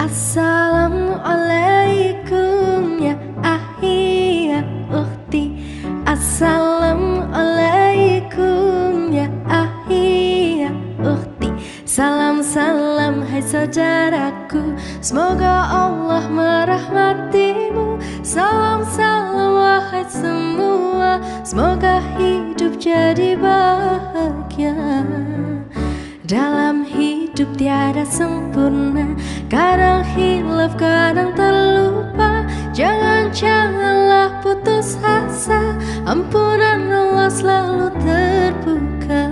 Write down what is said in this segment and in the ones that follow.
Assalamualaikum ya ahi ya ukhti. Assalamualaikum ya ahi ya ukhti. Salam salam hai saudaraku, semoga Allah merahmatimu. Salam salam wahai semua, semoga hidup jadi bahagia. Dalam hidup tiada sempurna, kadang hilaf, kadang terlupa. Janganlah putus asa, ampunan Allah selalu terbuka.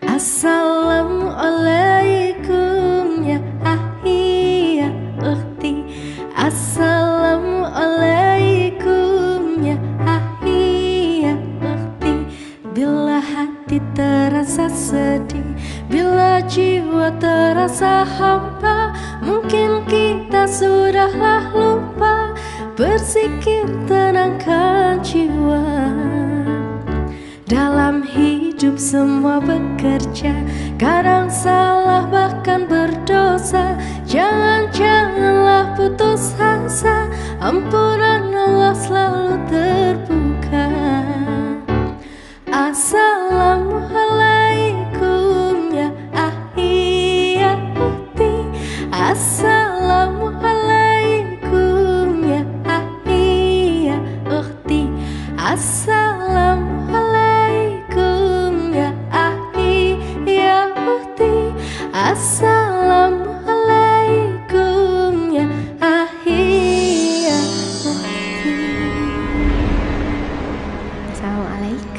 Assalamualaikum ya ahi ya ukhti. Assalamualaikum ya ahi ya ukhti. Bila hati terasa sedih, bila jiwa terasa hampa, mungkin kita sudahlah lupa. Berzikir tenangkan jiwa. Dalam hidup semua bekerja, kadang salah bahkan berdosa. Janganlah putus asa, ampunan Allah selalu terbuka. Assalamualaikum ya ahi ya ukhti. Assalamualaikum ya ahi ya ukhti. Assalamualaikum ya ahi ya ukhti. Assalamualaikum ya ahi ya ukhti. Assalamualaikum.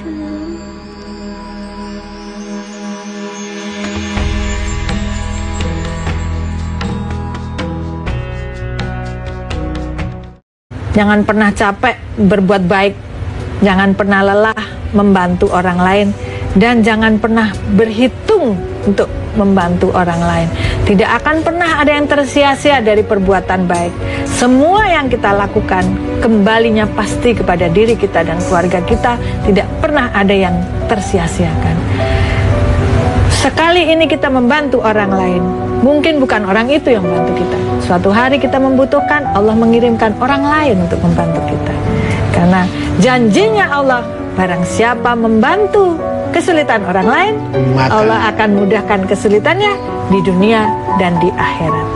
Jangan pernah capek berbuat baik, jangan pernah lelah membantu orang lain, dan jangan pernah berhitung untuk membantu orang lain. Tidak akan pernah ada yang tersia-sia dari perbuatan baik. Semua yang kita lakukan kembalinya pasti kepada diri kita dan keluarga kita. Tidak pernah ada yang tersia-siakan. Sekali ini kita membantu orang lain, mungkin bukan orang itu yang membantu kita. Suatu hari kita membutuhkan, Allah mengirimkan orang lain untuk membantu kita. Karena janjinya Allah, barang siapa membantu kesulitan orang lain, Allah akan mudahkan kesulitannya di dunia dan di akhirat.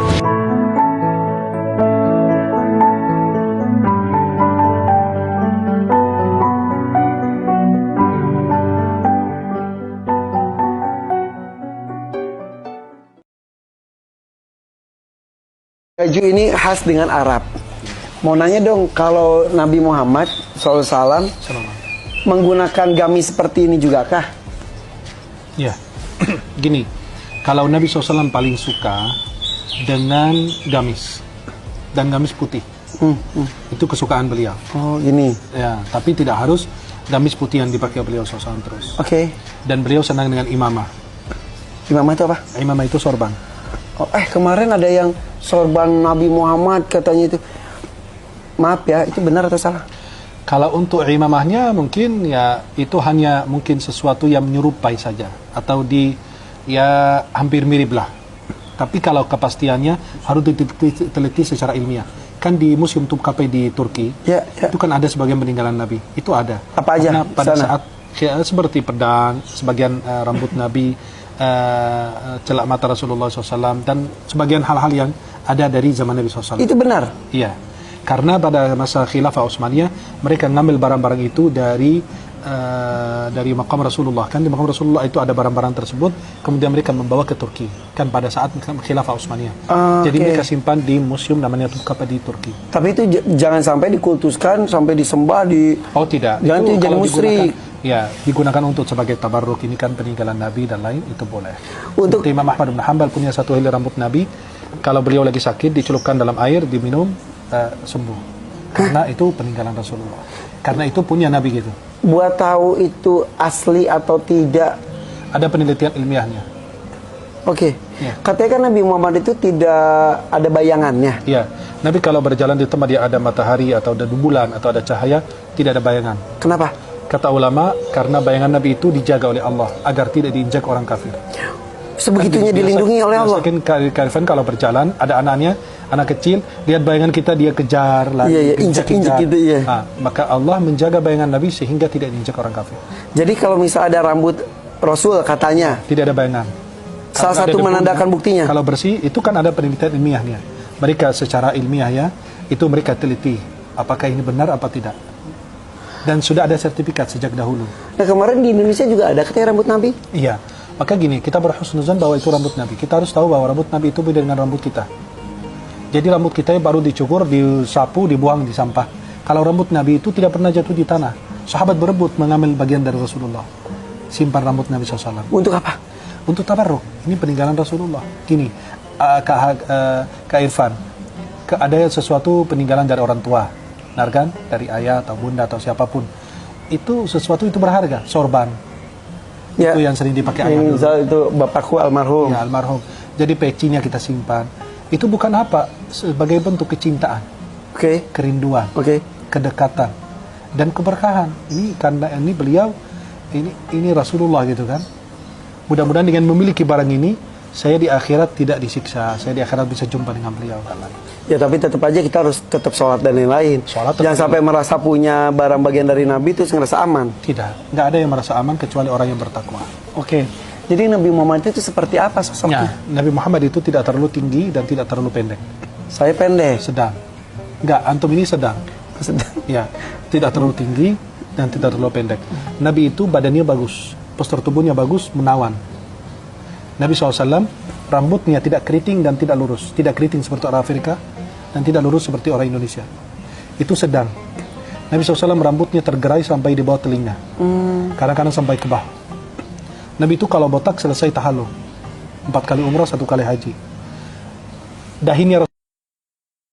Baju ini khas dengan Arab. Mau nanya dong, kalau Nabi Muhammad SAW menggunakan gamis seperti ini juga kah? Ya, gini, kalau Nabi SAW paling suka dengan gamis dan gamis putih, itu kesukaan beliau. Oh, gini. Ya, tapi tidak harus gamis putih yang dipakai beliau SAW terus. Oke. Dan beliau senang dengan imamah. Imamah itu apa? Imamah itu sorban. Oh, kemarin ada yang sorban Nabi Muhammad katanya itu. Maaf ya, itu benar atau salah? Kalau untuk imamahnya mungkin ya itu hanya mungkin sesuatu yang menyerupai saja, atau ya hampir mirip lah. Tapi kalau kepastiannya harus diteliti secara ilmiah. Kan di Museum Topkapi di Turki, itu kan ada sebagian peninggalan Nabi. Itu ada. Apa aja? Karena pada saat ya, seperti pedang, sebagian rambut Nabi, celak mata Rasulullah SAW, dan sebagian hal-hal yang ada dari zaman Nabi SAW. Itu benar? Iya. Karena pada masa Khilafah Utsmaniyah mereka ngambil barang-barang itu dari makam Rasulullah. Kan di makam Rasulullah itu ada barang-barang tersebut, kemudian mereka membawa ke Turki. Kan pada saat Khilafah Utsmaniyah. Jadi mereka simpan di museum namanya Topkapi di Turki. Tapi itu jangan sampai dikultuskan, sampai disembah di. Oh tidak. Jangan itu jadi musyrik. Ya, digunakan untuk sebagai tabarruk, ini kan peninggalan Nabi dan lain, itu boleh. Untuk Imam Ahmad bin Hanbal punya satu helai rambut Nabi, kalau beliau lagi sakit dicelupkan dalam air, diminum, sembuh. Karena itu peninggalan Rasulullah. Karena itu punya Nabi gitu. Buat tahu itu asli atau tidak, ada penelitian ilmiahnya. Oke. Ya. Katanya kan Nabi Muhammad itu tidak ada bayangannya. Iya. Nabi kalau berjalan di tempat yang ada matahari atau ada bulan atau ada cahaya, tidak ada bayangan. Kenapa? Kata ulama, karena bayangan Nabi itu dijaga oleh Allah agar tidak diinjak orang kafir. Sebegitunya Kan biasa- dilindungi oleh Allah. biasa kan Karifan kalau berjalan, ada anaknya, anak kecil, lihat bayangan kita, dia kejar, lari, Iya, iya, kejar, injak-injak kejar. gitu, iya. Nah, maka Allah menjaga bayangan Nabi sehingga tidak diinjak orang kafir. Jadi kalau misal ada rambut Rasul katanya, Tidak ada bayangan. salah Karena ada satu debunya. menandakan buktinya. Kalau bersih, itu kan ada penelitian ilmiahnya. Mereka secara ilmiah ya, itu mereka teliti apakah ini benar apa tidak. Dan sudah ada sertifikat sejak dahulu. Nah kemarin di Indonesia juga ada katanya rambut Nabi. Iya. Maka gini, kita berhusnuzan bahwa itu rambut Nabi. Kita harus tahu bahwa rambut Nabi itu beda dengan rambut kita. Jadi rambut kita baru dicukur, disapu, dibuang di sampah. Kalau rambut Nabi itu tidak pernah jatuh di tanah. Sahabat berebut mengambil bagian dari Rasulullah. Simpan rambut Nabi SAW. Untuk apa? Untuk tabarruk. Ini peninggalan Rasulullah. Gini, Kak Irfan, ada sesuatu peninggalan dari orang tua, benar kan? Dari ayah atau bunda atau siapapun. Itu sesuatu itu berharga. Sorban. Ya. Itu yang sering dipakai ayah dulu. Misal itu bapakku almarhum. Ya, almarhum. Jadi pecinya kita simpan. Itu bukan apa? Sebagai bentuk kecintaan, Oke. kerinduan, Oke. kedekatan, dan keberkahan. Ini karena ini beliau, ini Rasulullah gitu kan. Mudah-mudahan dengan memiliki barang ini, saya di akhirat tidak disiksa. Saya di akhirat bisa jumpa dengan beliau. Ya tapi tetap aja kita harus tetap sholat dan lain-lain. Sholat tetap. Jangan sampai merasa punya barang bagian dari Nabi terus ngerasa aman. Tidak, nggak ada yang merasa aman kecuali orang yang bertakwa. Oke. Jadi Nabi Muhammad itu seperti apa sosoknya? Ya, Nabi Muhammad itu tidak terlalu tinggi dan tidak terlalu pendek. Saya pendek. Sedang. Enggak, antum ini sedang. Ya, tidak terlalu tinggi dan tidak terlalu pendek. Nabi itu badannya bagus, postur tubuhnya bagus, menawan. Nabi SAW rambutnya tidak keriting dan tidak lurus. Tidak keriting seperti orang Afrika dan tidak lurus seperti orang Indonesia. Itu sedang. Nabi SAW rambutnya tergerai sampai di bawah telinga. Kadang-kadang sampai ke bahu. Nabi itu kalau botak selesai tahallul. 4 kali umrah, 1 kali haji. Dahinya